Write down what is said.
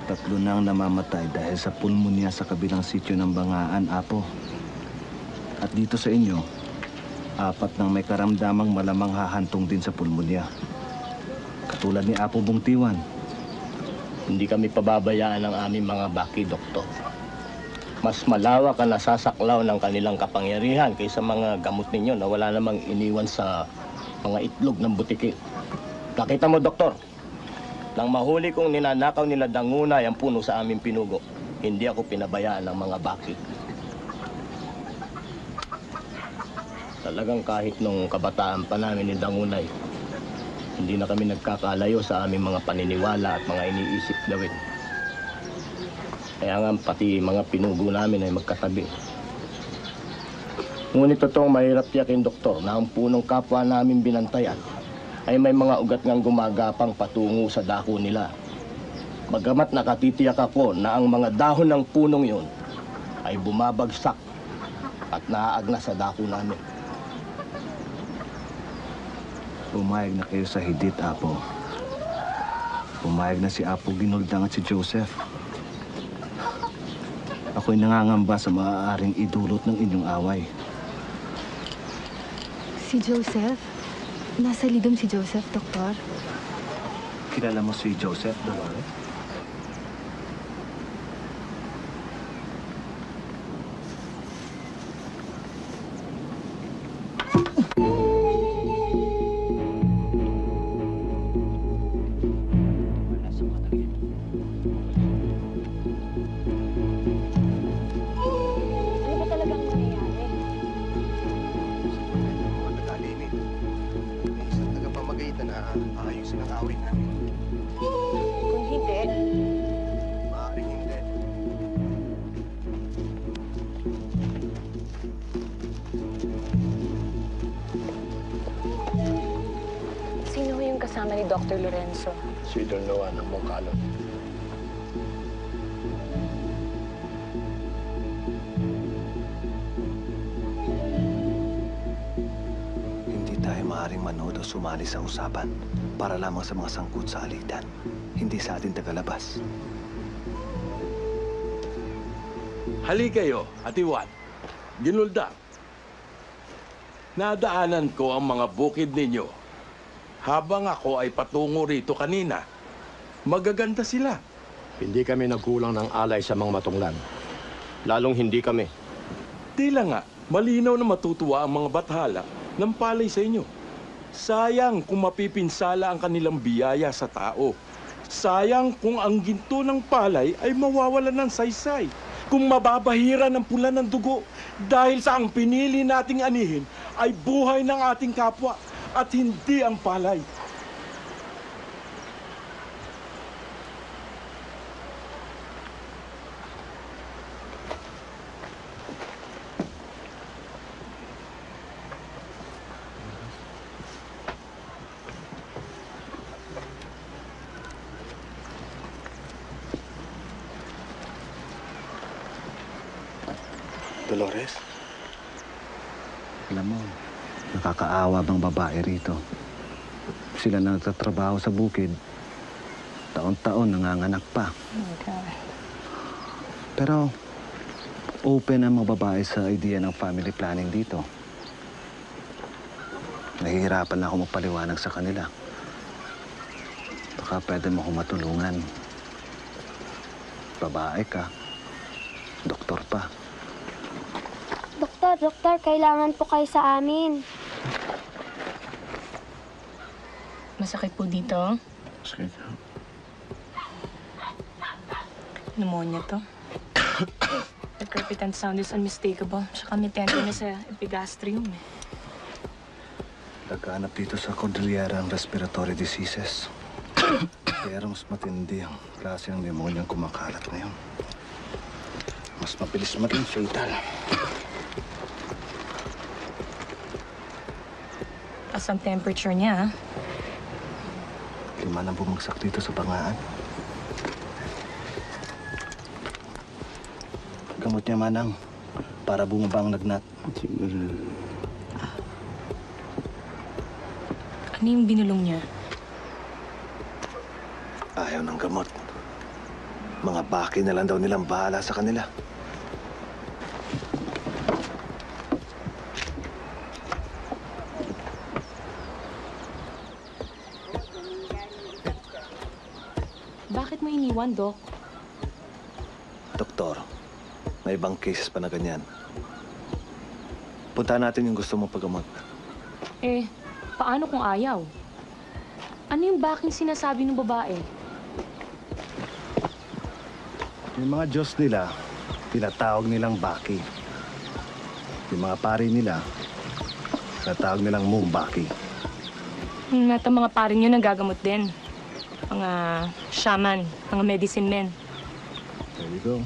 Tatlo na ang namamatay dahil sa pulmonya sa kabilang sityo ng Bangaan, Apo. At dito sa inyo, 4 nang may karamdamang malamang hahantong din sa pulmonya. Katulad ni Apo Bungtiwan. Hindi kami pababayaan ng aming mga baki, Doktor. Mas malawak ang nasasaklaw ng kanilang kapangyarihan kaysa mga gamot ninyo na wala namang iniwan sa mga itlog ng butiki. Nakita mo, Doktor? Nang mahuli kong ninanakaw nila Dangunay ang puno sa aming pinugo, hindi ako pinabayaan ng mga baki. Talagang kahit nung kabataan pa namin ni Dangunay, hindi na kami nagkakalayo sa aming mga paniniwala at mga iniisip gawin. Kaya nga pati mga pinugo namin ay magkatabi. Ngunit totoong mahirap tiyakin, Doktor, na ang punong kapwa namin binantayan ay may mga ugat ngang gumagapang patungo sa dako nila. Bagamat nakatitiyak ako na ang mga dahon ng punong yun ay bumabagsak at naaagnas sa dako namin. Pumayag na kayo sa hidit, Apo. Pumayag na si Apo Ginuldang at si Joseph. Ako'y nangangamba sa maaaring idulot ng inyong away. Si Joseph? Nasa lidom si Joseph, Doktor. Kilala mo si Joseph, Dolores? Kasama ni Dr. Lorenzo. Si Don Juan ang Mongkalon. Hindi tayo maaaring manood o sumali sa usapan para lamang sa mga sangkot sa alitan. Hindi sa ating tagalabas. Hali kayo, Atiwan. Ginuldang. Nadaanan ko ang mga bukid ninyo. Habang ako ay patungo rito kanina, magaganda sila. Hindi kami nagkulang ng alay sa mga matunglan. Lalong hindi kami. Tila nga, malinaw na matutuwa ang mga bathala ng palay sa inyo. Sayang kung mapipinsala ang kanilang biyaya sa tao. Sayang kung ang ginto ng palay ay mawawalan ng saysay. Kung mababahira ng pula ng dugo dahil sa ang pinili nating anihin ay buhay ng ating kapwa at hindi ang palay. Dolores? Alam mo, nakakaawa bang babae rito? Sila na nagtatrabaho sa bukid. Taon-taon nanganganak pa. Okay. Pero open ang mga babae sa idea ng family planning dito. Nahihirapan na ako magpaliwanag sa kanila. Baka pwede mo akong matulungan. Babae ka. Doktor pa. Doktor, kailangan po kayo sa amin. Masakit po dito. Masakit. Pneumonia to. The crepitant sound is unmistakable. Tsaka may tenderness sa epigastrium eh. Naghanap dito sa Cordillera ang respiratory diseases. Pero mas matindi ang klase ng pneumonia ang kumakalat ngayon. Mas mabilis maging fatal. As ang temperature niya, 5 nang bumagsak dito sa Bangaan. Gamot niya, Manang, para bumaba ang lagnat. ano yung binulong niya? Ayaw ng gamot. Mga baki na lang daw nilang bahala sa kanila. Bakit mo iniwan, Doc? Doktor, may ibang cases pa na ganyan. Punta natin yung gusto mong paggamot. Eh, paano kung ayaw? Ano yung baking sinasabi ng babae? Yung mga Diyos nila, tinatawag nilang baki. Yung mga pari nila, tinatawag nilang mumbaki. At ang mga paring yun nagagamot din. Mga shaman, mga medicine men. There you go.